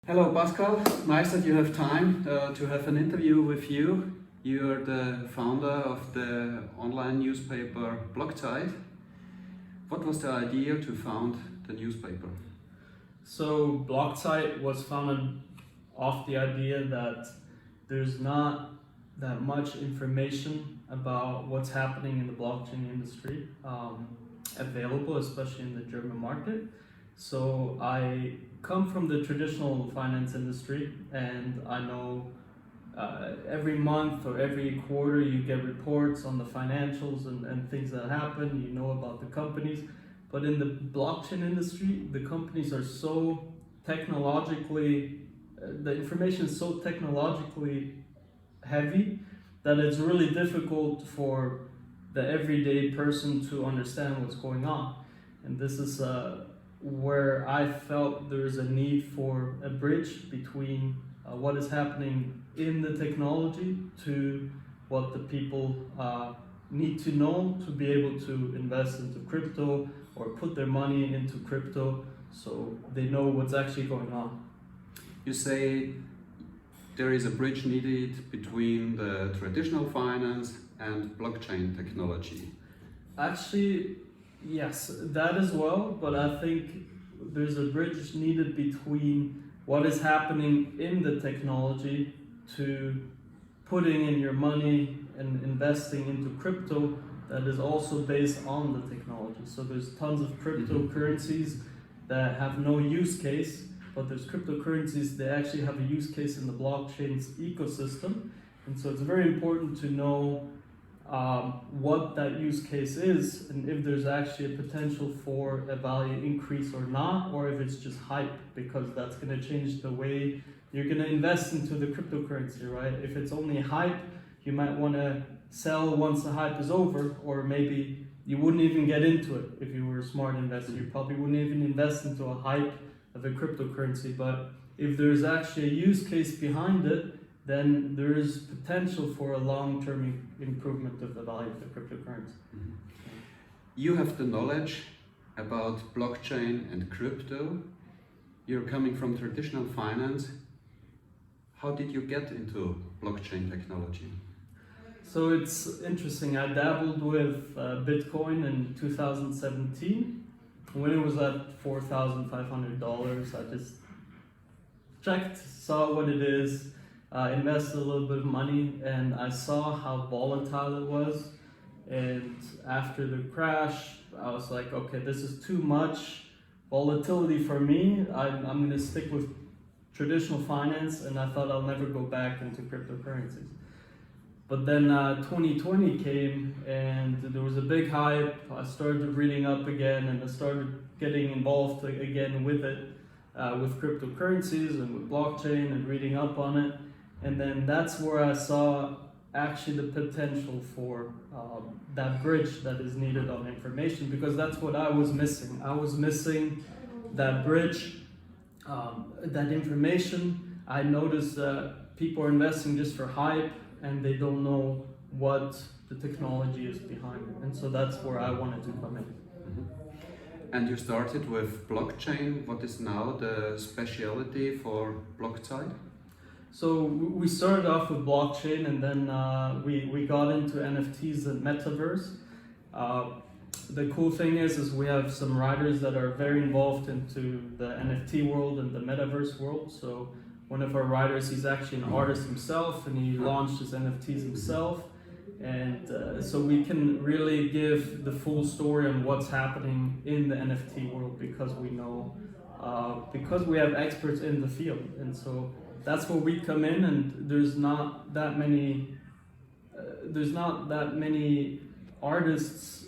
Hello Pascal, nice that you have time to have an interview with you. You are the founder of the online newspaper Blockzeit. What was the idea to found the newspaper? So Blockzeit was founded off the idea that there's not that much information about what's happening in the blockchain industry available, especially in the German market. So I come from the traditional finance industry, and I know every month or every quarter you get reports on the financials and things that happen, you know about the companies. But in the blockchain industry, the companies are so technologically, the information is so technologically heavy that it's really difficult for the everyday person to understand what's going on. And this is where I felt there's a need for a bridge between what is happening in the technology to what the people need to know to be able to invest into crypto or put their money into crypto so they know what's actually going on. You say there is a bridge needed between the traditional finance and blockchain technology. Actually, yes, that as well, but I think there's a bridge needed between what is happening in the technology to putting in your money and investing into crypto that is also based on the technology. So there's tons of cryptocurrencies that have no use case, but there's cryptocurrencies that actually have a use case in the blockchain's ecosystem. And so it's very important to know what that use case is and if there's actually a potential for a value increase or not, or if it's just hype, because that's going to change the way you're going to invest into the cryptocurrency, right? If it's only hype, you might want to sell once the hype is over, or maybe you wouldn't even get into it if you were a smart investor. You probably wouldn't even invest into a hype of a cryptocurrency. But if there's actually a use case behind it, then there is potential for a long-term improvement of the value of the cryptocurrency. Mm-hmm. You have the knowledge about blockchain and crypto. You're coming from traditional finance. How did you get into blockchain technology? So it's interesting. I dabbled with Bitcoin in 2017. When it was at $4,500, I just checked, saw what it is, invested a little bit of money, and I saw how volatile it was. And after the crash, I was like, okay, this is too much volatility for me. I'm going to stick with traditional finance, and I thought I'll never go back into cryptocurrencies. But then 2020 came, and there was a big hype. I started reading up again, and I started getting involved again with it, with cryptocurrencies and with blockchain and reading up on it. And then that's where I saw actually the potential for that bridge that is needed on information, because that's what I was missing. I was missing that bridge, that information. I noticed that people are investing just for hype and they don't know what the technology is behind it. And so that's where I wanted to come in. Mm-hmm. And you started with blockchain. What is now the specialty for Blockzeit? So we started off with blockchain, and then we got into NFTs and metaverse. The cool thing is we have some writers that are very involved into the NFT world and the metaverse world. So one of our writers, he's actually an artist himself, and he launched his NFTs himself. And so we can really give the full story on what's happening in the NFT world, because we know, because we have experts in the field. And so that's where we come in, and there's not that many artists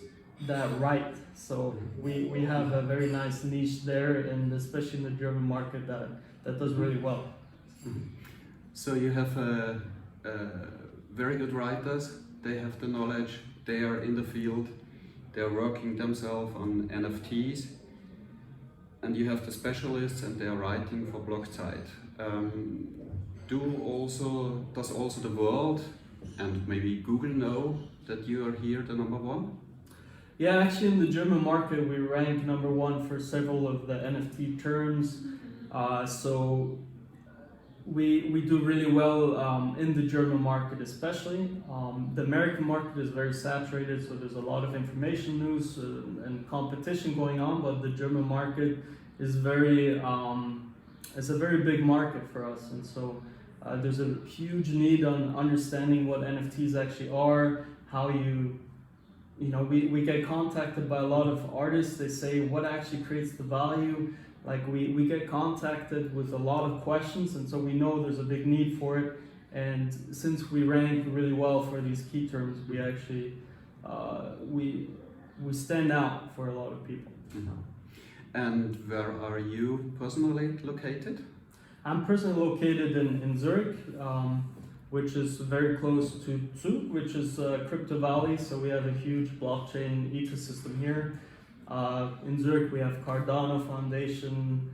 that write. So we have a very nice niche there, and especially in the German market that does really well. So you have very good writers. They have the knowledge. They are in the field. They are working themselves on NFTs. And you have the specialists, and they are writing for Blockzeit. Does also the world and maybe Google know that you are here the number one? Yeah, actually in the German market we rank number one for several of the NFT terms. So we do really well in the German market, especially. The American market is very saturated, so there's a lot of information news and competition going on. But the German market is it's a very big market for us, and so there's a huge need on understanding what NFTs actually are, how we get contacted by a lot of artists. They say what actually creates the value. Like we get contacted with a lot of questions, and so we know there's a big need for it. And since we rank really well for these key terms, we actually we stand out for a lot of people. Mm-hmm. And where are you personally located? I'm personally located in Zurich, which is very close to Zug, which is Crypto Valley. So we have a huge blockchain ecosystem here. In Zurich, we have Cardano Foundation.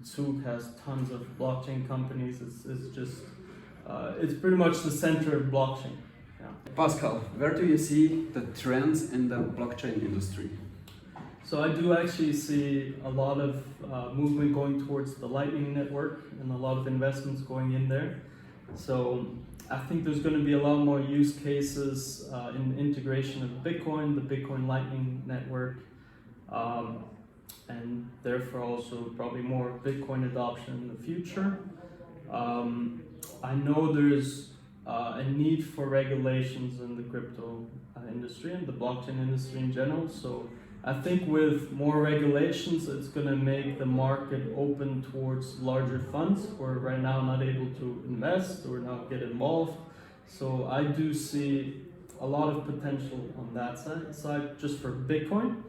Zug has tons of blockchain companies. It's pretty much the center of blockchain. Yeah. Pascal, where do you see the trends in the blockchain industry? So I do actually see a lot of movement going towards the Lightning Network and a lot of investments going in there. So I think there's going to be a lot more use cases in integration of Bitcoin, the Bitcoin Lightning Network, and therefore also probably more Bitcoin adoption in the future. I know there's a need for regulations in the crypto industry and the blockchain industry in general. So I think with more regulations, it's going to make the market open towards larger funds who are right now not able to invest or not get involved. So I do see a lot of potential on that side just for Bitcoin.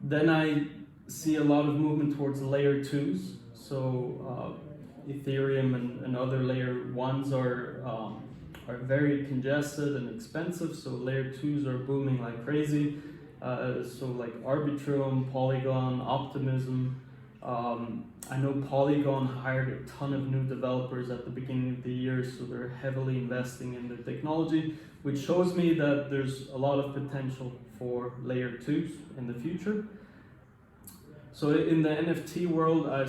Then I see a lot of movement towards layer 2s. So Ethereum and other layer 1s are very congested and expensive. So layer 2s are booming like crazy. So like Arbitrum, Polygon, Optimism. I know Polygon hired a ton of new developers at the beginning of the year, so they're heavily investing in the technology, which shows me that there's a lot of potential for layer 2s in the future. So in the NFT world, I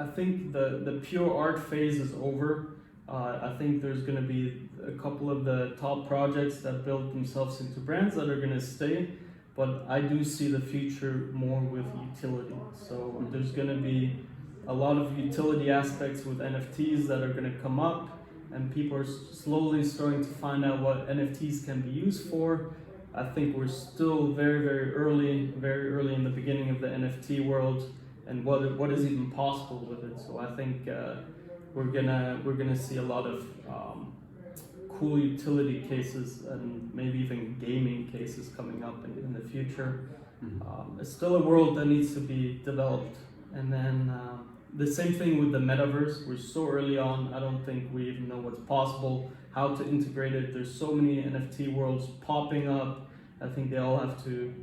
think the pure art phase is over. I think there's going to be a couple of the top projects that build themselves into brands that are going to stay, but I do see the future more with utility. So there's going to be a lot of utility aspects with NFTs that are going to come up, and people are slowly starting to find out what NFTs can be used for. I think we're still very early in the beginning of the NFT world and what is even possible with it. So I think we're gonna see a lot of cool utility cases and maybe even gaming cases coming up in the future. It's still a world that needs to be developed. And then the same thing with the metaverse. We're so early on. I don't think we even know what's possible, how to integrate it. There's so many NFT worlds popping up. I think they all have to,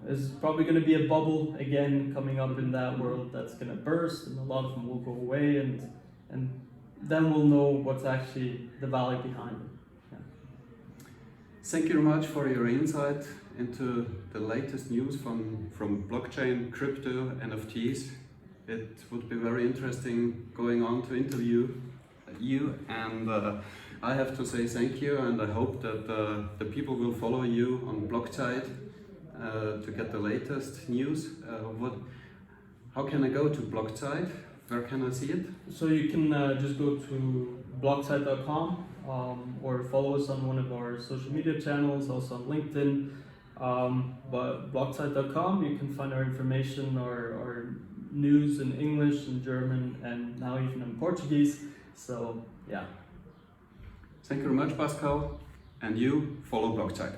there's probably going to be a bubble again coming up in that world that's going to burst, and a lot of them will go away, and then we'll know what's actually the value behind it. Yeah. Thank you very much for your insight into the latest news from blockchain, crypto, NFTs. It would be very interesting going on to interview you, and I have to say thank you, and I hope that the people will follow you on Blockside to get the latest news. How can I go to Blockside? Where can I see it? So you can just go to blockside.com or follow us on one of our social media channels, also on LinkedIn. But blockside.com, you can find our information, our news in English and German, and now even in Portuguese. So yeah. Thank you very much, Pascal, and you follow Blockside.